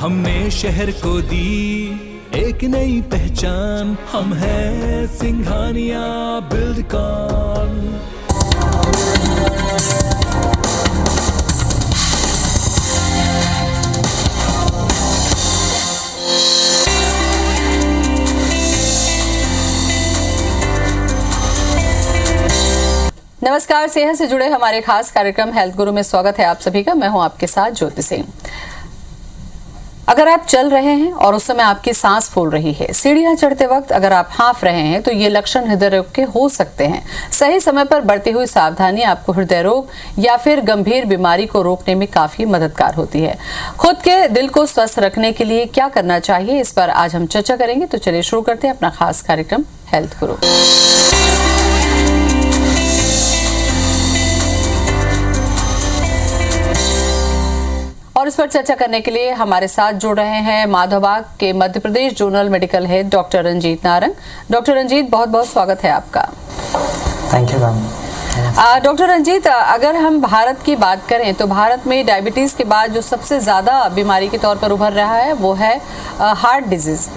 हमने शहर को दी एक नई पहचान, हम हैं सिंघानिया बिल्डकॉन। नमस्कार, सेहत से जुड़े हमारे खास कार्यक्रम हेल्थ गुरु में स्वागत है आप सभी का। मैं हूं आपके साथ ज्योति सिंह। अगर आप चल रहे हैं और उस समय आपकी सांस फूल रही है, सीढ़ियां चढ़ते वक्त अगर आप हाँफ रहे हैं, तो ये लक्षण हृदय रोग के हो सकते हैं। सही समय पर बढ़ती हुई सावधानी आपको हृदय रोग या फिर गंभीर बीमारी को रोकने में काफी मददगार होती है। खुद के दिल को स्वस्थ रखने के लिए क्या करना चाहिए, इस पर आज हम चर्चा करेंगे। तो चलिए शुरू करते हैं अपना खास कार्यक्रम हेल्थ गुरु। और इस पर चर्चा करने के लिए हमारे साथ जुड़ रहे हैं माधवबाग के Madhya Pradesh zonal medical head doctor Ranjit Narang. Doctor Ranjit, बहुत बहुत स्वागत है आपका। Thank you ma'am. Doctor Ranjit, अगर हम भारत की बात करें तो भारत में डायबिटीज के बाद जो सबसे ज्यादा बीमारी के तौर पर उभर रहा है वो है हार्ट डिजीज।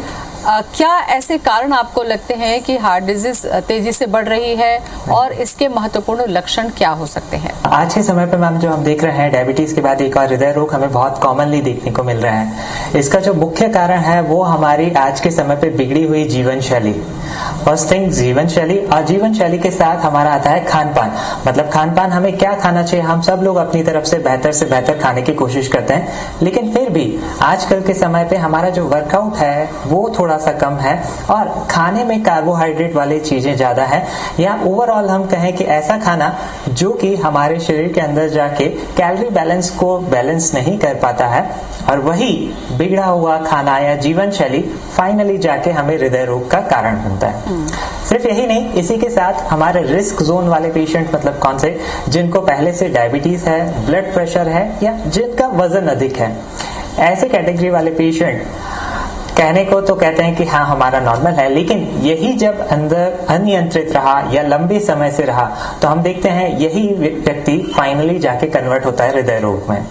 क्या ऐसे कारण आपको लगते हैं कि हार्ट डिजीज तेजी से बढ़ रही है और इसके महत्वपूर्ण लक्षण क्या हो सकते हैं? आज के समय पे मैम जो हम देख रहे हैं, डायबिटीज के बाद एक और हृदय रोग हमें बहुत कॉमनली देखने को मिल रहा है। इसका जो मुख्य कारण है वो हमारी आज के समय पे बिगड़ी हुई जीवन शैली। फर्स्ट थिंग जीवन शैली, और जीवन शैली के साथ हमारा आता है खान पान। मतलब खान पान, हमें क्या खाना चाहिए। हम सब लोग अपनी तरफ से बेहतर खाने की कोशिश करते हैं, लेकिन फिर भी आजकल के समय पे हमारा जो वर्कआउट है वो थोड़ा सा कम है और खाने में कार्बोहाइड्रेट वाली चीजें ज्यादा है, या ओवरऑल हम कहें कि ऐसा खाना जो कि हमारे शरीर के अंदर जाके कैलोरी बैलेंस को बैलेंस नहीं कर पाता है, और वही बिगड़ा हुआ खाना या जीवन शैली फाइनली जाके हमें हृदय रोग का कारण बनता है। सिर्फ यही नहीं, इसी के साथ हमारे रिस्क जोन वाले पेशेंट, मतलब कौन से, जिनको पहले से डायबिटीज है, ब्लड प्रेशर है, या जिनका वजन अधिक है, ऐसे कैटेगरी वाले पेशेंट कहने को तो कहते हैं कि हाँ हमारा नॉर्मल है, लेकिन यही जब अंदर अनियंत्रित रहा या लंबे समय से रहा तो हम देखते हैं यही व्यक्ति फाइनली जाके कन्वर्ट होता है हृदय रोग में।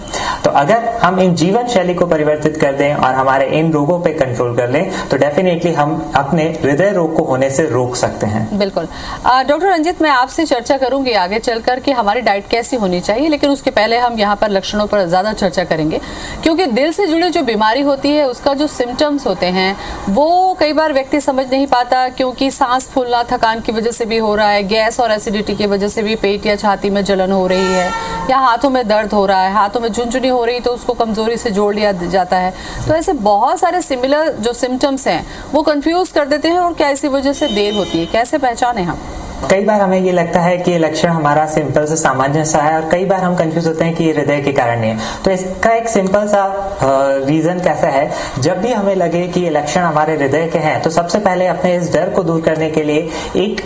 तो अगर हम इन जीवन शैली को परिवर्तित कर दें और हमारे इन रोगों पे कंट्रोल कर लें तो डेफिनेटली हम अपने हृदय रोग को होने से रोक सकते हैं। बिल्कुल। डॉक्टर रंजीत, मैं आपसे चर्चा करूंगी आगे चलकर कि हमारी डाइट कैसी होनी चाहिए, लेकिन उसके पहले हम यहाँ पर लक्षणों पर ज्यादा चर्चा करेंगे, क्योंकि दिल से जुड़ी जो बीमारी होती है उसका जो सिम्टम्स होते हैं वो कई बार व्यक्ति समझ नहीं पाता, क्योंकि सांस फूलना थकान की वजह से भी हो रहा है, गैस और एसिडिटी की वजह से भी पेट या छाती में जलन हो रही है, या हाथों में दर्द हो रहा है, हाथों में झुनझुनी हो रही तो उसको कमजोरी से जोड़ लिया जाता है। तो ऐसे बहुत सारे सिमिलर जो सिम्टम्स हैं वो कंफ्यूज कर देते हैं, और क्या इसी वजह से देर होती है, कैसे पहचाने हम? कई बार हमें ये लगता है कि ये लक्षण हमारा सिंपल से सामान्य सा है, और कई बार हम कंफ्यूज होते हैं कि ये हृदय के कारण नहीं है। तो इसका एक सिंपल सा रीजन कैसा है, जब भी हमें लगे कि ये लक्षण हमारे हृदय के हैं तो सबसे पहले अपने इस डर को दूर करने के लिए एक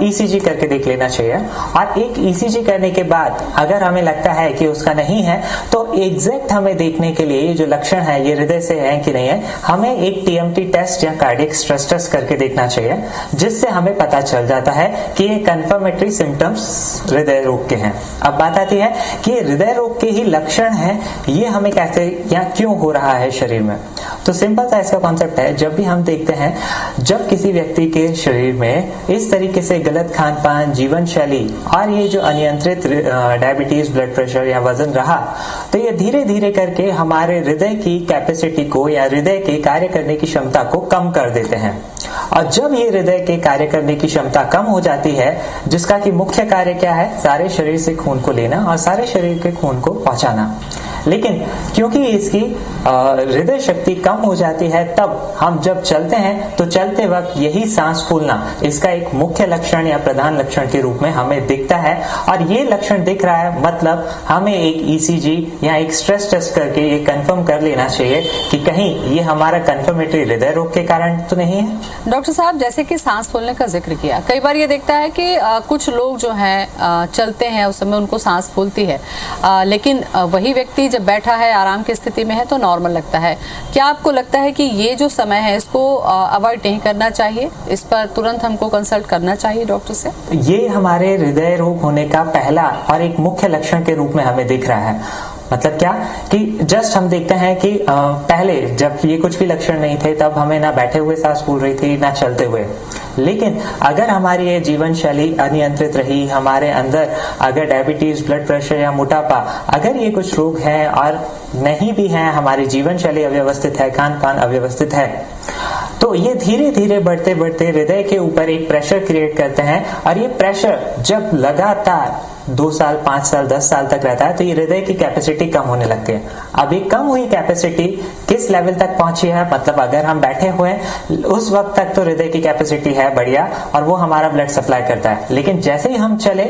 ईसीजी करके देख लेना चाहिए। और एक ईसीजी करने के बाद अगर हमें लगता है कि उसका नहीं है तो एग्जैक्ट हमें देखने के लिए ये जो लक्षण है ये हृदय से है कि नहीं है, हमें एक टीएमटी टेस्ट या कार्डियक स्ट्रेस टेस्ट करके देखना चाहिए, जिससे हमें पता चल जाता है कि ये कंफर्मेटरी सिम्टम्स हृदय रोग के हैं। अब बात आती है कि ये हृदय रोग के ही लक्षण हैं, ये हमें कैसे या क्यों हो रहा है शरीर में। तो सिंपल सा इसका कॉन्सेप्ट है, जब भी हम देखते हैं जब किसी व्यक्ति के शरीर में इस तरीके से गलत खान पान, जीवन शैली और ये जो अनियंत्रित डायबिटीज, ब्लड प्रेशर या वजन रहा, तो ये धीरे धीरे करके हमारे हृदय की कैपेसिटी को या हृदय के कार्य करने की क्षमता को कम कर देते हैं। और जब ये हृदय के कार्य करने की क्षमता कम हो जाती है, जिसका कि मुख्य कार्य क्या है, सारे शरीर से खून को लेना और सारे शरीर के खून को पहुंचाना, लेकिन क्योंकि इसकी हृदय शक्ति कम हो जाती है, तब हम जब चलते हैं तो चलते वक्त यही सांस फूलना इसका एक मुख्य लक्षण या प्रधान लक्षण के रूप में हमें दिखता है। और ये लक्षण दिख रहा है मतलब हमें एक ईसीजी या एक स्ट्रेस टेस्ट करके ये कंफर्म कर लेना चाहिए कि कहीं ये हमारा कंफर्मेटरी हृदय रोग के कारण तो नहीं है। डॉक्टर साहब, जैसे कि सांस फूलने का जिक्र किया, कई बार ये देखता है कि कुछ लोग जो हैं चलते हैं उस समय उनको सांस फूलती है, लेकिन वही व्यक्ति जब बैठा है आराम की स्थिति में है तो नॉर्मल लगता है। क्या आपको लगता है कि ये जो समय है इसको अवॉइड नहीं करना चाहिए, इस पर तुरंत हमको कंसल्ट करना चाहिए डॉक्टर से? ये हमारे हृदय रोग होने का पहला और एक मुख्य लक्षण के रूप में हमें दिख रहा है। मतलब क्या कि जस्ट हम देखते हैं कि पहले जब ये कुछ भी लक्षण नहीं थे तब हमें ना बैठे हुए सांस फूल रही थी ना चलते हुए, लेकिन अगर हमारी ये जीवन शैली अनियंत्रित रही, हमारे अंदर अगर डायबिटीज, ब्लड प्रेशर या मोटापा, अगर ये कुछ रोग हैं और नहीं भी हैं, हमारी जीवन शैली अव्यवस्थित है, खान पान अव्यवस्थित है, तो ये धीरे धीरे बढ़ते बढ़ते हृदय के ऊपर एक प्रेशर क्रिएट करते हैं। और ये प्रेशर जब लगातार 2 साल, 5 साल, 10 साल तक रहता है तो ये हृदय की कैपेसिटी कम होने लगती है। अब ये कम हुई कैपेसिटी किस लेवल तक पहुंची है, मतलब अगर हम बैठे हुए हैं उस वक्त तक तो हृदय की कैपेसिटी है बढ़िया और वो हमारा ब्लड सप्लाई करता है, लेकिन जैसे ही हम चले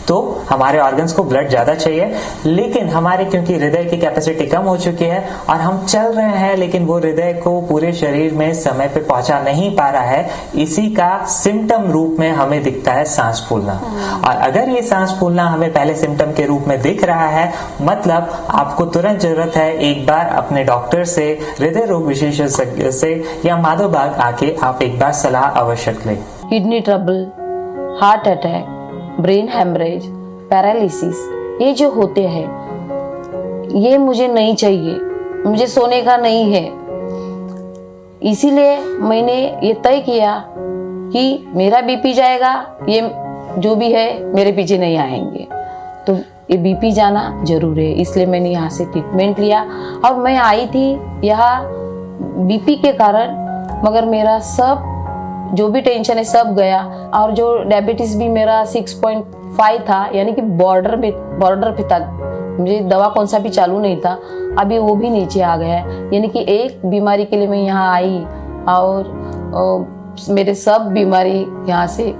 तो हमारे ऑर्गन्स को ब्लड ज्यादा चाहिए, लेकिन हमारे क्योंकि हृदय की कैपेसिटी कम हो चुकी है और हम चल रहे हैं लेकिन वो हृदय को पूरे शरीर में समय पे पहुंचा नहीं पा रहा है, इसी का सिम्टम रूप में हमें दिखता है सांस फूलना। और अगर ये सांस फूलना हमें पहले सिम्टम के रूप में दिख रहा है, मतलब आपको तुरंत जरूरत है एक बार अपने डॉक्टर से, हृदय रोग विशेषज्ञ से या माधव बाग आके आप एक बार सलाह आवश्यक लें। Kidney trouble, heart attack, brain haemorrhage, paralysis, ये जो होते हैं ये मुझे नहीं चाहिए, मुझे सोने का नहीं है। इसीलिए मैंने ये तय किया कि मेरा बीपी जाएगा, ये जो भी है मेरे पीछे नहीं आएंगे, तो ये बीपी जाना जरूर है। इसलिए मैंने यहाँ से ट्रीटमेंट लिया और मैं आई थी यहाँ बीपी के कारण, मगर मेरा सब जो भी टेंशन है सब गया। और जो डायबिटीज भी मेरा 6.5 था, यानी कि बॉर्डर पे था, मुझे दवा कौन सा भी चालू नहीं था, अभी वो भी नीचे आ गया है। यानी कि एक बीमारी के लिए मैं यहाँ आई और मेरे सब बीमारी यहाँ से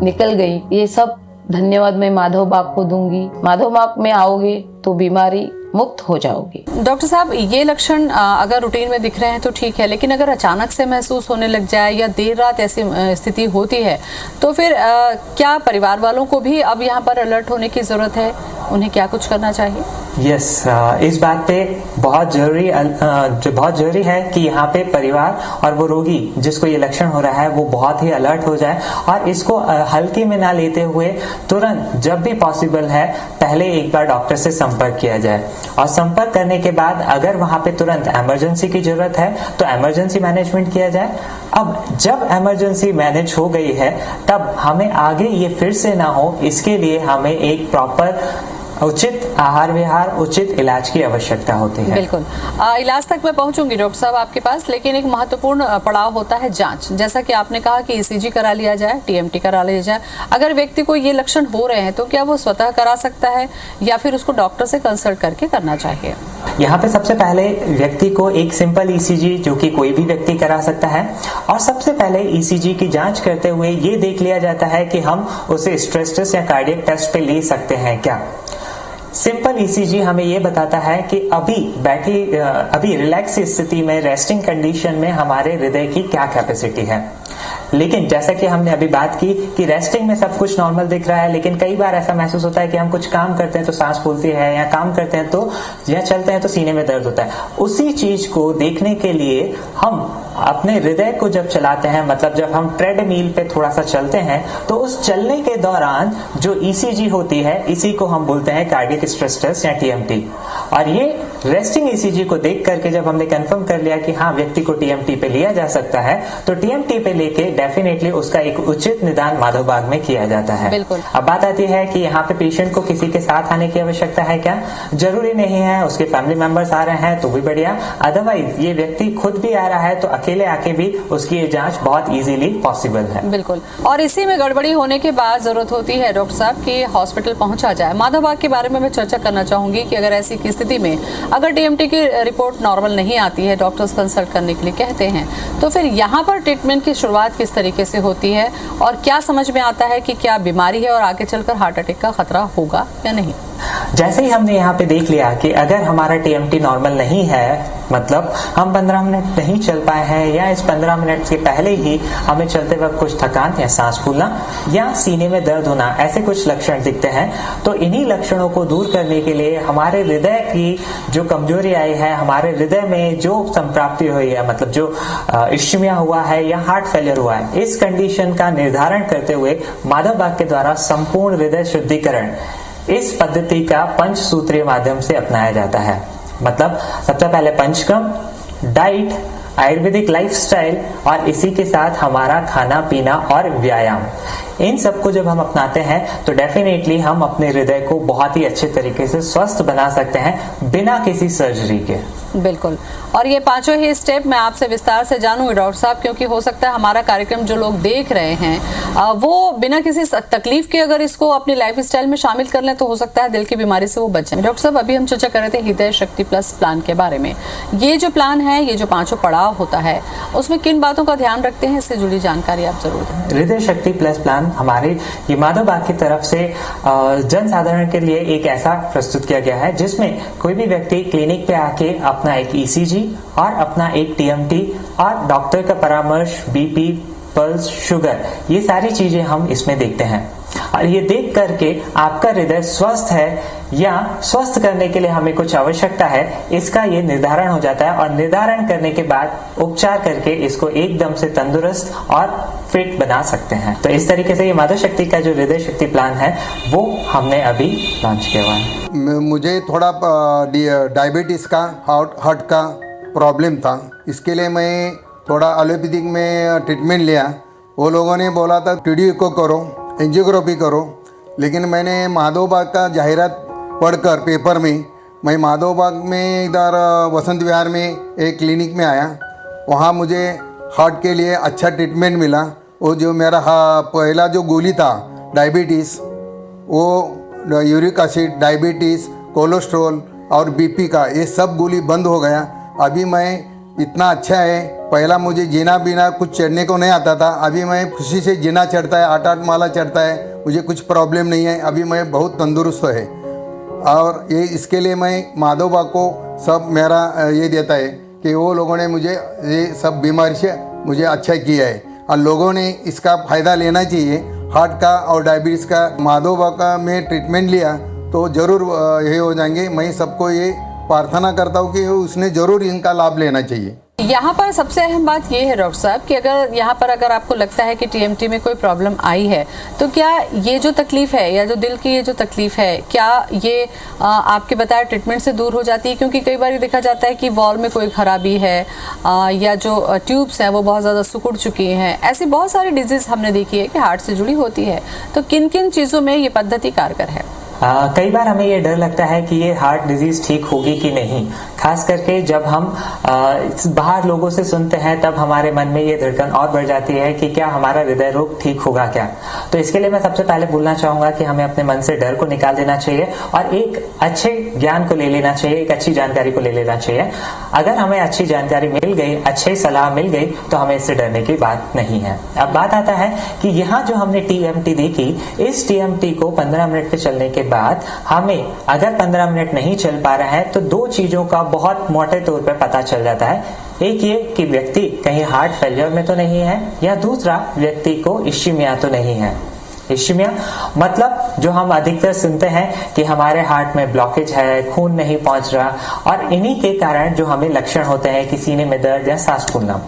निकल गई। ये सब धन्यवाद मैं माधव बाग को दूंगी। माधव बाग में आओगे तो बीमारी मुक्त हो जाओगी। डॉक्टर साहब, ये लक्षण अगर रूटीन में दिख रहे हैं तो ठीक है, लेकिन अगर अचानक से महसूस होने लग जाए या देर रात ऐसी स्थिति होती है तो फिर क्या परिवार वालों को भी अब यहाँ पर अलर्ट होने की जरूरत है? उन्हें क्या कुछ करना चाहिए? यस, इस बात पे बहुत जरूरी है कि यहाँ पे परिवार और वो रोगी जिसको ये लक्षण हो रहा है वो बहुत ही अलर्ट हो जाए और इसको हल्के में ना लेते हुए तुरंत जब भी पॉसिबल है पहले एक बार डॉक्टर से संपर्क किया जाए। और संपर्क करने के बाद अगर वहां पे तुरंत इमरजेंसी की जरूरत है तो इमरजेंसी मैनेजमेंट किया जाए। अब जब इमरजेंसी मैनेज हो गई है तब हमें आगे ये फिर से ना हो, इसके लिए हमें एक प्रॉपर उचित आहार विहार, उचित इलाज की आवश्यकता होती है। बिल्कुल, इलाज तक मैं पहुंचूंगी डॉक्टर साहब आपके पास, लेकिन एक महत्वपूर्ण पड़ाव होता है जांच। जैसा कि आपने कहा कि ईसीजी करा लिया जाए, टीएमटी करा लिया जाए। अगर व्यक्ति को ये लक्षण हो रहे हैं तो क्या वो स्वतः करा सकता है या फिर उसको डॉक्टर से कंसल्ट करके करना चाहिए? यहाँ पे सबसे पहले व्यक्ति को एक सिंपल ईसीजी जो कि कोई भी व्यक्ति करा सकता है, और सबसे पहले ईसीजी की जांच करते हुए ये देख लिया जाता है कि हम उसे स्ट्रेस टेस्ट या कार्डियक टेस्ट पे ले सकते हैं क्या। सिंपल ईसीजी हमें यह बताता है कि अभी रिलैक्स स्थिति में, रेस्टिंग कंडीशन में हमारे हृदय की क्या कैपेसिटी है। लेकिन जैसा कि हमने अभी बात की कि रेस्टिंग में सब कुछ नॉर्मल दिख रहा है, लेकिन कई बार ऐसा महसूस होता है कि हम कुछ काम करते हैं तो सांस फूलती है, या काम करते हैं तो या चलते हैं तो सीने में दर्द होता है। उसी चीज को देखने के लिए हम अपने हृदय को जब चलाते हैं, मतलब जब हम ट्रेडमिल पे थोड़ा सा चलते हैं, तो उस चलने के दौरान जो ईसीजी होती है इसी को हम बोलते हैं कार्डियक स्ट्रेस टेस्ट या टीएमटी। और ये रेस्टिंग ईसीजी को देख करके जब हमने कंफर्म कर लिया कि हाँ व्यक्ति को टीएमटी पे लिया जा सकता है, तो टीएमटी पे लेके डेफिनेटली उसका एक उचित निदान माधव बाग में किया जाता है। बिल्कुल। अब बात आती है कि यहाँ पे पेशेंट को किसी के साथ आने की आवश्यकता है क्या? जरूरी नहीं है, उसके फैमिली मेंबर्स आ रहे हैं तो भी बढ़िया, अदरवाइज ये व्यक्ति खुद भी आ रहा है तो अकेले आके भी उसकी ये जांच बहुत इजीली पॉसिबल है। बिल्कुल। और इसी में गड़बड़ी होने के बाद जरूरत होती है डॉक्टर साहब कि हॉस्पिटल पहुंचा जाए। माधव बाग के बारे में मैं चर्चा करना चाहूंगी कि अगर ऐसी की स्थिति में अगर टीएमटी की रिपोर्ट नॉर्मल नहीं आती है, डॉक्टर्स कंसल्ट करने के लिए कहते हैं, तो फिर यहाँ पर ट्रीटमेंट की शुरुआत किस तरीके से होती है और क्या समझ में आता है कि क्या बीमारी है और आगे चलकर हार्ट अटैक का खतरा होगा या नहीं? जैसे ही हमने यहाँ पे देख लिया कि अगर हमारा टीएमटी नॉर्मल नहीं है, मतलब हम 15 मिनट नहीं चल पाए हैं या इस 15 मिनट के पहले ही हमें चलते वक्त कुछ थकान या सांस फूलना या सीने में दर्द होना, ऐसे कुछ लक्षण दिखते हैं, तो इन्हीं लक्षणों को दूर करने के लिए हमारे हृदय की जो कमजोरी आई है, हमारे हृदय में जो संप्राप्ति हुई है, मतलब जो इश्मिया हुआ है या हार्ट फेलियर हुआ है, इस कंडीशन का निर्धारण करते हुए माधव बाग के द्वारा संपूर्ण हृदय शुद्धिकरण इस पद्धति का पंचसूत्रीय माध्यम से अपनाया जाता है। मतलब सबसे पहले पंचकर्म, डाइट, आयुर्वेदिक लाइफस्टाइल और इसी के साथ हमारा खाना पीना और व्यायाम, इन सबको जब हम अपनाते हैं तो डेफिनेटली हम अपने हृदय को बहुत ही अच्छे तरीके से स्वस्थ बना सकते हैं बिना किसी सर्जरी के। बिल्कुल। और ये पांचों ही स्टेप मैं आपसे विस्तार से जानूंगी डॉक्टर साहब, क्योंकि हो सकता है हमारा कार्यक्रम जो लोग देख रहे हैं वो बिना किसी तकलीफ के अगर इसको अपनी लाइफस्टाइल में शामिल कर लें तो हो सकता है दिल की बीमारी से वो बचें। डॉक्टर साहब, अभी हम चर्चा कर रहे थे हृदय शक्ति प्लस प्लान के बारे में। ये जो प्लान है, ये जो पांचों पड़ाव होता है, उसमें किन बातों का ध्यान रखते हैं, इससे जुड़ी जानकारी आप जरूर दें। हृदय शक्ति प्लस प्लान हमारे ये माधव बाग की तरफ से जन साधारण के लिए एक ऐसा प्रस्तुत किया गया है जिसमें कोई भी व्यक्ति क्लिनिक पे आके अपना एक ईसीजी और अपना एक टीएमटी और डॉक्टर का परामर्श, बीपी, पल्स, शुगर, ये सारी चीजें हम इसमें देखते हैं। और ये देख करके आपका हृदय स्वस्थ है या स्वस्थ करने के लिए हमें कुछ आवश्यकता है, इसका ये निर्धारण हो जाता है। और निर्धारण करने के बाद उपचार करके इसको एकदम से तंदुरुस्त और फिट बना सकते हैं। तो इस तरीके से ये माधव शक्ति का जो हृदय शक्ति प्लान है वो हमने अभी लॉन्च किया हुआ है। मुझे थोड़ा डायबिटीज का, हार्ट का प्रॉब्लम था, इसके लिए मैं थोड़ा एलोपैथिक में ट्रीटमेंट लिया। वो लोगों ने बोला था टीडी को करो, एंजियोग्राफी करो, लेकिन मैंने माधव बाग का जाहिरात पढ़कर पेपर में, मैं माधव बाग में इधर वसंत विहार में एक क्लिनिक में आया। वहाँ मुझे हार्ट के लिए अच्छा ट्रीटमेंट मिला। वो जो मेरा पहला जो गोली था डायबिटीज़, वो यूरिक एसिड, डायबिटीज़, कोलेस्ट्रॉल और बीपी का, ये सब गोली बंद हो गया। अभी मैं इतना अच्छा है, पहला मुझे जीना बीना कुछ चढ़ने को नहीं आता था, अभी मैं खुशी से जीना चढ़ता है, 8-8 माला चढ़ता है, मुझे कुछ प्रॉब्लम नहीं है। अभी मैं बहुत तंदुरुस्त है। और ये इसके लिए मैं माधव बाग को सब मेरा ये देता है कि वो लोगों ने मुझे ये सब बीमारी से मुझे अच्छा किया है और लोगों ने इसका फ़ायदा लेना चाहिए। हार्ट का और डायबिटीज़ का माधव बाग का में ट्रीटमेंट लिया तो ज़रूर ये हो जाएंगे। मैं सबको ये प्रार्थना करता हूँ कि उसने ज़रूर इनका लाभ लेना चाहिए। यहाँ पर सबसे अहम बात ये है डॉक्टर साहब कि अगर आपको लगता है कि टीएमटी में कोई प्रॉब्लम आई है तो क्या ये जो तकलीफ है या जो दिल की ये जो तकलीफ है, क्या ये आपके बताए ट्रीटमेंट से दूर हो जाती है? क्योंकि कई बार देखा जाता है कि वॉल में कोई खराबी है या जो ट्यूब्स हैं वो बहुत ज़्यादा सिकुड़ चुकी हैं। ऐसी बहुत सारी डिजीज़ हमने देखी है कि हार्ट से जुड़ी होती है। तो किन किन चीज़ों में ये पद्धति कारगर है? कई बार हमें ये डर लगता है कि ये हार्ट डिजीज ठीक होगी कि नहीं, खास करके जब हम बाहर लोगों से सुनते हैं तब हमारे मन में ये धड़कन और बढ़ जाती है कि क्या हमारा हृदय रोग ठीक होगा क्या। तो इसके लिए मैं सबसे पहले बोलना चाहूंगा कि हमें अपने मन से डर को निकाल देना चाहिए और एक अच्छे ज्ञान को ले लेना चाहिए, एक अच्छी जानकारी को ले लेना चाहिए। अगर हमें अच्छी जानकारी मिल गई, अच्छी सलाह मिल गई तो हमें इससे डरने की बात नहीं है। अब बात आता है कि यहाँ जो हमने टीएमटी देखी, इस टीएमटी को 15 मिनट पे चलने के बाद हमें अगर 15 मिनट नहीं चल पा रहा है तो दो चीजों का बहुत मोटे तौर पर पता चल जाता है। एक ये कि व्यक्ति कहीं हार्ट फेलियर में तो नहीं है, या दूसरा व्यक्ति को इश्यमिया तो नहीं है। इश्यमिया मतलब जो हम अधिकतर सुनते हैं कि हमारे हार्ट में ब्लॉकेज है, खून नहीं पहुंच रहा, और इन्हीं के कारण जो हमें लक्षण होते हैं कि सीने में दर्द या सांस फूलना।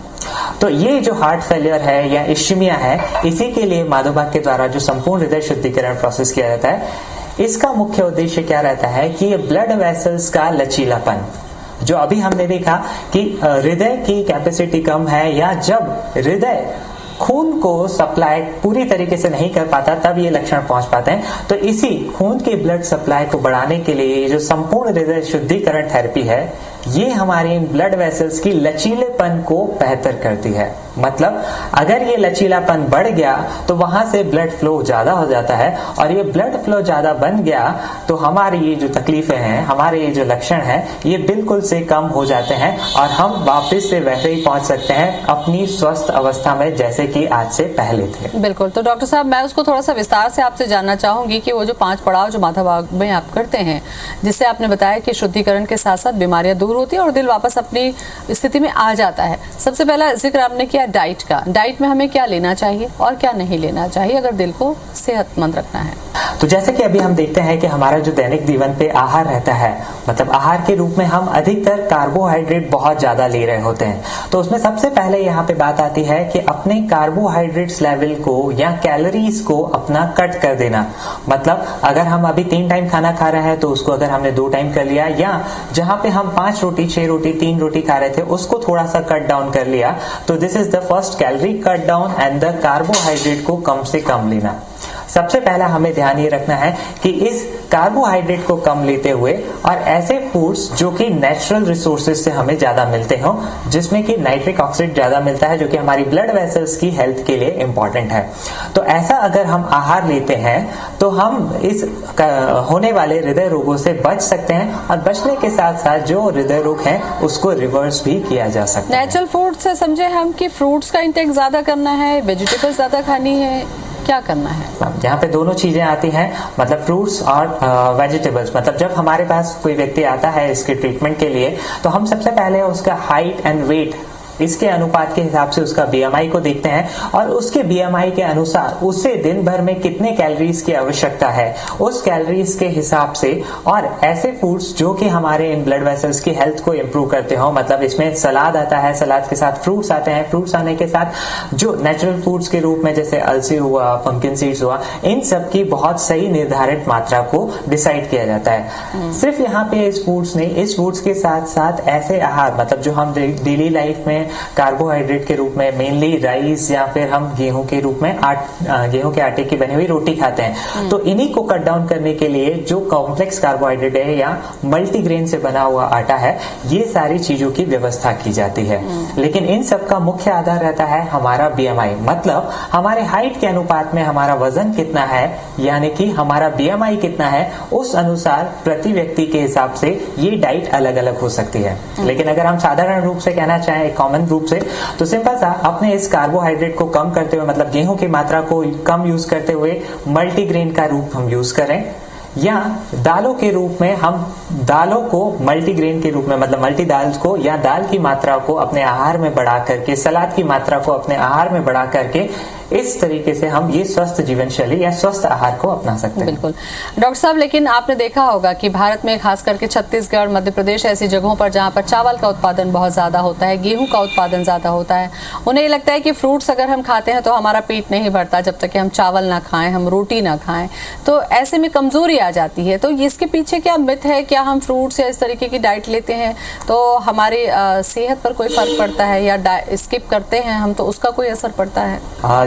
तो ये जो हार्ट फेलियर है या इश्यमिया है, इसी के लिए माधव बाग के द्वारा जो संपूर्ण हृदय शुद्धिकरण प्रोसेस किया जाता है, इसका मुख्य उद्देश्य क्या रहता है कि ये ब्लड वेसल्स का लचीलापन, जो अभी हमने देखा कि हृदय की कैपेसिटी कम है या जब हृदय खून को सप्लाई पूरी तरीके से नहीं कर पाता तब ये लक्षण पहुंच पाते हैं। तो इसी खून की ब्लड सप्लाई को बढ़ाने के लिए जो संपूर्ण हृदय शुद्धिकरण थेरेपी है, ये हमारे इन ब्लड वेसल्स की लचीलेपन को बेहतर करती है। मतलब अगर ये लचीलापन बढ़ गया तो वहां से ब्लड फ्लो ज्यादा हो जाता है, और ये ब्लड फ्लो ज्यादा बन गया तो हमारी ये जो तकलीफें हैं, हमारे ये जो लक्षण हैं, ये बिल्कुल से कम हो जाते हैं और हम वापस से वैसे ही पहुंच सकते हैं अपनी स्वस्थ अवस्था में जैसे कि आज से पहले थे। बिल्कुल। तो डॉक्टर साहब, मैं उसको थोड़ा सा विस्तार से आपसे जानना चाहूंगी कि वो जो 5 पड़ाव जो माधव बाग में आप करते हैं, जिससे आपने बताया कि शुद्धिकरण के साथ साथ बीमारियां दूर होती है और दिल वापस अपनी स्थिति में आ जाता है। सबसे पहला जिक्र आपने किया डाइट का। डाइट में हमें क्या लेना चाहिए और क्या नहीं लेना चाहिए अगर दिल को सेहतमंद रखना है? तो जैसे कि अभी हम देखते हैं कि हमारा जो दैनिक जीवन पे आहार रहता है, मतलब आहार के रूप में हम अधिकतर कार्बोहाइड्रेट बहुत ज्यादा ले रहे होते हैं। तो उसमें सबसे पहले यहाँ पे बात आती है कि अपने कार्बोहाइड्रेट्स लेवल को या कैलोरीज को अपना कट कर देना। मतलब अगर हम अभी 3 टाइम खाना खा रहे हैं तो उसको अगर हमने 2 टाइम कर लिया, या जहां पे हम 5 रोटी 6 रोटी 3 रोटी खा रहे थे उसको थोड़ा सा कट डाउन कर लिया, तो this is the first calorie cut down and the carbohydrate को कम से कम लेना। सबसे पहला हमें ध्यान ये रखना है कि इस कार्बोहाइड्रेट को कम लेते हुए और ऐसे फूड्स जो कि नेचुरल रिसोर्सेज से हमें ज्यादा मिलते हो, जिसमें कि नाइट्रिक ऑक्साइड ज्यादा मिलता है जो कि हमारी ब्लड वेसल्स की हेल्थ के लिए इंपॉर्टेंट है। तो ऐसा अगर हम आहार लेते हैं तो हम इस होने वाले हृदय रोगों से बच सकते हैं, और बचने के साथ साथ जो हृदय रोग हैं उसको रिवर्स भी किया जा सकता है। नेचुरल फूड से समझे हम कि फ्रूट्स का इंटेक ज्यादा करना है, वेजिटेबल्स ज्यादा खानी है, क्या करना है? यहाँ पे दोनों चीजें आती हैं, मतलब फ्रूट्स और वेजिटेबल्स। मतलब जब हमारे पास कोई व्यक्ति आता है इसके ट्रीटमेंट के लिए, तो हम सबसे पहले उसका हाइट एंड वेट इसके अनुपात के हिसाब से उसका बीएमआई को देखते हैं, और उसके बीएमआई के अनुसार उसे दिन भर में कितने कैलोरीज की आवश्यकता है उस कैलोरीज के हिसाब से, और ऐसे फूड्स जो कि हमारे इन ब्लड वेसल्स की हेल्थ को इंप्रूव करते हो। मतलब इसमें सलाद आता है, सलाद के साथ फ्रूट्स आते हैं, फ्रूट्स आने के साथ जो नेचुरल फूड्स के रूप में जैसे अलसी हुआ, पंपकिन सीड्स हुआ, इन सब की बहुत सही निर्धारित मात्रा को डिसाइड किया जाता है। सिर्फ यहाँ पे इस फूड्स नहीं, इस फूड्स के साथ साथ ऐसे आहार, मतलब जो हम डेली लाइफ में कार्बोहाइड्रेट के रूप में मेनली राइस या फिर हम गेहूं के रूप में गेहूं के आटे की बनी हुई रोटी खाते हैं, तो इन्हीं को कट डाउन करने के लिए जो कॉम्प्लेक्स कार्बोहाइड्रेट है या मल्टीग्रेन से बना हुआ आटा है, ये सारी चीजों की व्यवस्था की जाती है। लेकिन इन सब का मुख्य आधार रहता है हमारा बीएमआई, मतलब हमारे हाइट के अनुपात में हमारा वजन कितना है, यानी कि हमारा बीएमआई कितना है, उस अनुसार प्रति व्यक्ति के हिसाब से ये डाइट अलग अलग हो सकती है। लेकिन अगर हम साधारण रूप से कहना चाहें, कॉमन रूप से, तो सिंपल सा अपने इस कार्बोहाइड्रेट को कम करते हुए, मतलब गेहूं की मात्रा को कम यूज करते हुए मल्टीग्रेन का रूप हम यूज करें, या दालों के रूप में हम दालों को मल्टीग्रेन के रूप में, मतलब मल्टी दाल्स को या दाल की मात्रा को अपने आहार में बढ़ा करके, सलाद की मात्रा को अपने आहार में बढ़ा करके, इस तरीके से हम ये स्वस्थ जीवन शैली या स्वस्थ आहार को अपना सकते हैं। बिल्कुल डॉक्टर साहब, लेकिन आपने देखा होगा कि भारत में खास करके छत्तीसगढ़, मध्य प्रदेश ऐसी जगहों पर जहाँ पर चावल का उत्पादन बहुत ज्यादा होता है, गेहूं का उत्पादन ज्यादा होता है, उन्हें ये लगता है कि फ्रूट्स अगर हम खाते हैं तो हमारा पेट नहीं भरता जब तक कि हम चावल ना खाएं, हम रोटी ना खाएं, तो ऐसे में कमजोरी आ जाती है। तो इसके पीछे क्या मिथ है? क्या हम फ्रूट्स या इस तरीके की डाइट लेते हैं तो हमारी सेहत पर कोई फर्क पड़ता है, या स्किप करते हैं हम तो उसका कोई असर पड़ता है?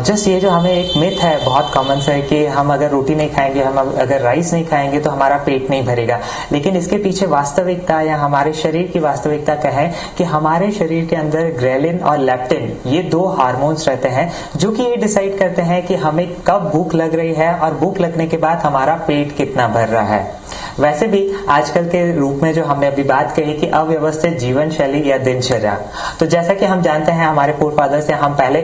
जस्ट ये जो हमें एक मिथ है बहुत कॉमन सा है कि हम अगर रोटी नहीं खाएंगे, हम अगर राइस नहीं खाएंगे तो हमारा पेट नहीं भरेगा। लेकिन इसके पीछे वास्तविकता या हमारे शरीर की वास्तविकता क्या है कि हमारे शरीर के अंदर ग्रेलिन और लेप्टिन, ये 2 हार्मोन्स रहते हैं जो कि ये डिसाइड करते हैं कि हमें कब भूख लग रही है और भूख लगने के बाद हमारा पेट कितना भर रहा है। वैसे भी आजकल के रूप में जो हमने अभी बात कही कि अव्यवस्थित जीवन शैली या दिनचर्या, तो जैसा कि हम जानते हैं हमारे पूर्वजों से हम पहले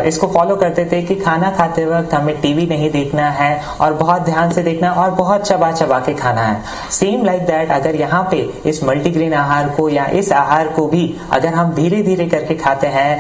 इसको फॉलो करते थे कि खाना खाते वक्त हमें टीवी नहीं देखना है और बहुत ध्यान से देखना और बहुत चबा चबा के खाना है। सेम लाइक दैट अगर यहाँ पे इस मल्टीग्रेन आहार को या इस आहार को भी अगर हम धीरे धीरे करके खाते हैं,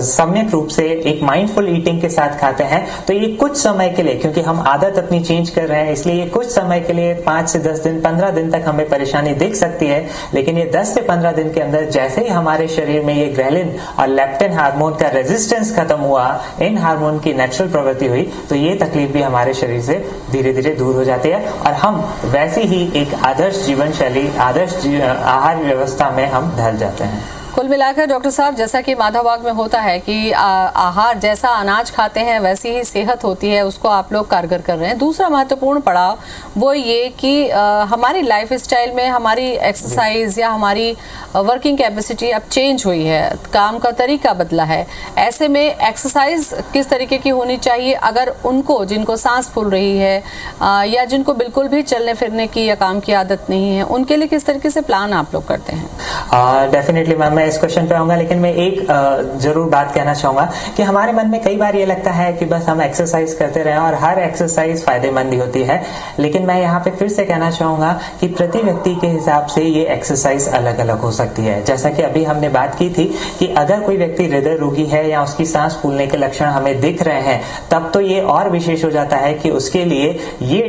सम्यक रूप से एक माइंडफुल ईटिंग के साथ खाते हैं, तो ये कुछ समय के लिए, क्योंकि हम आदत अपनी चेंज कर रहे हैं, इसलिए ये कुछ समय के लिए 5 से 10 दिन 15 दिन तक हमें परेशानी दिख सकती है। लेकिन ये 10 से 15 दिन के अंदर जैसे ही हमारे शरीर में ये ग्रेलिन और लेप्टिन हार्मोन का रेजिस्टेंस खत्म हुआ, इन हार्मोन की नेचुरल प्रवृत्ति हुई, तो ये तकलीफ भी हमारे शरीर से धीरे धीरे दूर हो जाती है और हम वैसी ही एक आदर्श जीवन शैली, आदर्श आहार व्यवस्था में हम ढल जाते हैं। कुल मिलाकर डॉक्टर साहब, जैसा कि माधवबाग में होता है कि आहार जैसा अनाज खाते हैं वैसी ही सेहत होती है, उसको आप लोग कारगर कर रहे हैं। दूसरा महत्वपूर्ण पड़ाव वो ये कि हमारी लाइफ स्टाइल में हमारी एक्सरसाइज या हमारी वर्किंग कैपेसिटी अब चेंज हुई है, काम का तरीका बदला है। ऐसे में एक्सरसाइज किस तरीके की होनी चाहिए अगर उनको, जिनको सांस फूल रही है या जिनको बिल्कुल भी चलने फिरने की या काम की आदत नहीं है, उनके लिए किस तरीके से प्लान आप लोग करते हैं? डेफिनेटली मैम, मैं इस क्वेश्चन पे आऊंगा, लेकिन मैं एक जरूर बात कहना चाहूंगा कि हमारे मन में कई बार ये लगता है कि बस हम एक्सरसाइज करते रहें और हर एक्सरसाइज फायदेमंद ही होती है। लेकिन मैं यहाँ पे फिर से कहना चाहूंगा कि प्रति व्यक्ति के हिसाब से ये एक्सरसाइज अलग अलग हो सकती है। जैसा कि अभी हमने बात की थी कि अगर कोई व्यक्ति हृदय रोगी है या उसकी सांस फूलने के लक्षण हमें दिख रहे हैं, तब तो ये और विशेष हो जाता है कि उसके लिए ये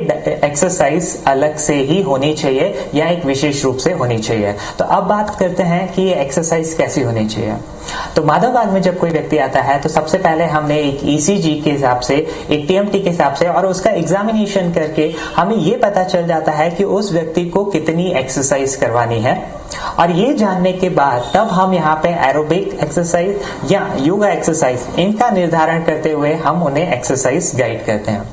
एक्सरसाइज अलग से ही होनी चाहिए या एक विशेष रूप से होनी चाहिए। तो अब बात करते हैं कि ये एक्सरसाइज कैसी होनी चाहिए। तो माधवबाग में जब कोई व्यक्ति आता है तो सबसे पहले हमने एक ईसीजी के हिसाब से, एक टीएमटी के हिसाब से और उसका एग्जामिनेशन करके हमें ये पता चल जाता है कि उस व्यक्ति को कितनी एक्सरसाइज करवानी है। और ये जानने के बाद तब हम यहाँ पे एरोबिक एक्सरसाइज या योगा एक्सरसाइज इनका निर्धारण करते हुए हम उन्हें एक्सरसाइज गाइड करते हैं।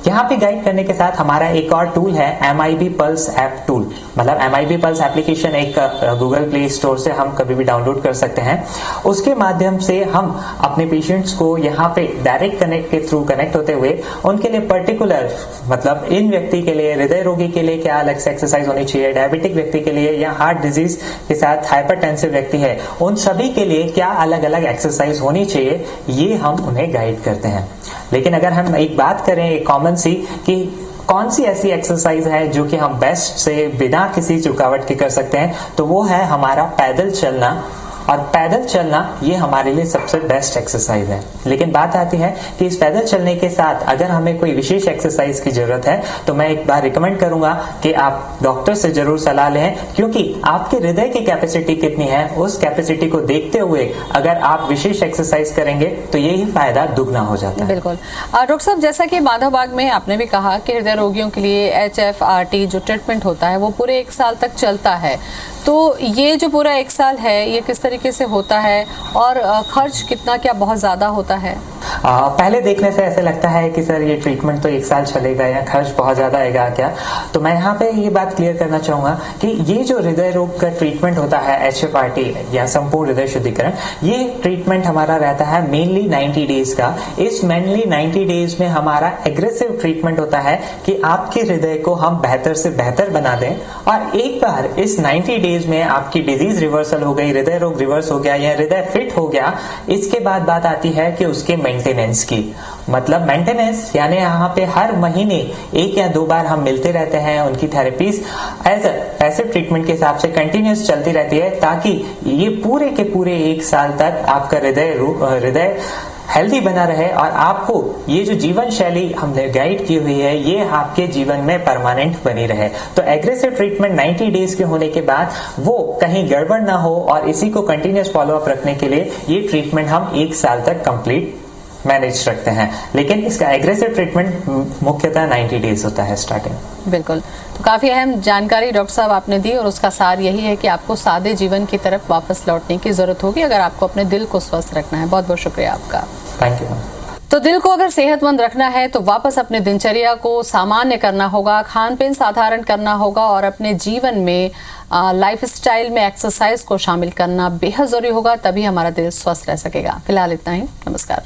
यहाँ पे गाइड करने के साथ हमारा एक और टूल है MIB पल्स ऐप टूल। मतलब MIB पल्स एप्लीकेशन एक गूगल प्ले स्टोर से हम कभी भी डाउनलोड कर सकते हैं। उसके माध्यम से हम अपने पेशेंट्स को यहाँ पे डायरेक्ट कनेक्ट के थ्रू कनेक्ट होते हुए उनके लिए पर्टिकुलर, मतलब इन व्यक्ति के लिए, हृदय रोगी के लिए क्या अलग से एक्सरसाइज होनी चाहिए, डायबिटिक व्यक्ति के लिए या हार्ट डिजीज के साथ हाइपरटेंसिव व्यक्ति है, उन सभी के लिए क्या अलग अलग एक्सरसाइज होनी चाहिए, ये हम उन्हें गाइड करते हैं। लेकिन अगर हम एक बात करें एक कॉमन सी कि कौन सी ऐसी एक्सरसाइज है जो कि हम बेस्ट से बिना किसी रुकावट के कर सकते हैं, तो वो है हमारा पैदल चलना। और पैदल चलना ये हमारे लिए सबसे बेस्ट एक्सरसाइज है। लेकिन बात आती है कि इस पैदल चलने के साथ अगर हमें कोई विशेष एक्सरसाइज की जरूरत है तो मैं एक बार रिकमेंड करूंगा कि आप डॉक्टर से जरूर सलाह लें, क्योंकि आपके हृदय की कैपेसिटी कितनी है उस कैपेसिटी को देखते हुए अगर आप विशेष एक्सरसाइज करेंगे तो यही फायदा दुगना हो जाता है। बिल्कुल। डॉक्टर साहब, जैसा कि माधवबाग में आपने भी कहा कि हृदय रोगियों के लिए HFRT जो ट्रीटमेंट होता है वो पूरे 1 साल तक चलता है, तो ये जो पूरा 1 साल है ये किस तरीके से होता है और खर्च कितना, क्या बहुत ज्यादा होता है? पहले देखने से ऐसे लगता है कि सर ये ट्रीटमेंट तो 1 साल चलेगा या खर्च बहुत ज्यादा आएगा क्या। तो मैं यहाँ पे ये बात क्लियर करना चाहूंगा कि ये जो हृदय रोग का ट्रीटमेंट होता है HFRT या संपूर्ण हृदय शुद्धिकरण, ये ट्रीटमेंट हमारा रहता है मेनली 90 डेज का। इस मेनली 90 डेज में हमारा एग्रेसिव ट्रीटमेंट होता है कि आपके हृदय को हम बेहतर से बेहतर बना दें, और एक बार इस 90 डेज में आपकी डिजीज रिवर्सल हो गई, हृदय रोग रिवर्स हो गया या हृदय फिट हो गया, इसके बाद बात आती है कि उसके मेंटेनेंस की। मतलब मेंटेनेंस यानी यहाँ पे हर महीने 1 या 2 बार हम मिलते रहते हैं, उनकी थेरेपीज एज पैसिव ट्रीटमेंट के हिसाब से कंटिन्यूस चलती रहती है, ताकि ये पूरे के पूरे 1 साल तक आपका हृदय हेल्दी बना रहे और आपको ये जो जीवन शैली हमने गाइड की हुई है ये आपके जीवन में परमानेंट बनी रहे। तो एग्रेसिव ट्रीटमेंट 90 डेज के होने के बाद वो कहीं गड़बड़ ना हो और इसी को कंटिन्यूस फॉलोअप रखने के लिए ये ट्रीटमेंट हम 1 साल तक कंप्लीट मैनेज रखते हैं। लेकिन इसका एग्रेसिव ट्रीटमेंट मुख्यतः 90 डेज होता है स्टार्टिंग। बिल्कुल। तो काफी अहम जानकारी डॉक्टर साहब आपने दी और उसका सार यही है कि आपको सादे जीवन की तरफ वापस लौटने की जरूरत होगी अगर आपको अपने दिल को स्वस्थ रखना है। बहुत बहुत शुक्रिया आपका। Thank you. तो दिल को अगर सेहतमंद रखना है तो वापस अपने दिनचर्या को सामान्य करना होगा, खान पीन साधारण करना होगा और अपने जीवन में लाइफस्टाइल में एक्सरसाइज को शामिल करना बेहद जरूरी होगा, तभी हमारा दिल स्वस्थ रह सकेगा। फिलहाल इतना ही। नमस्कार।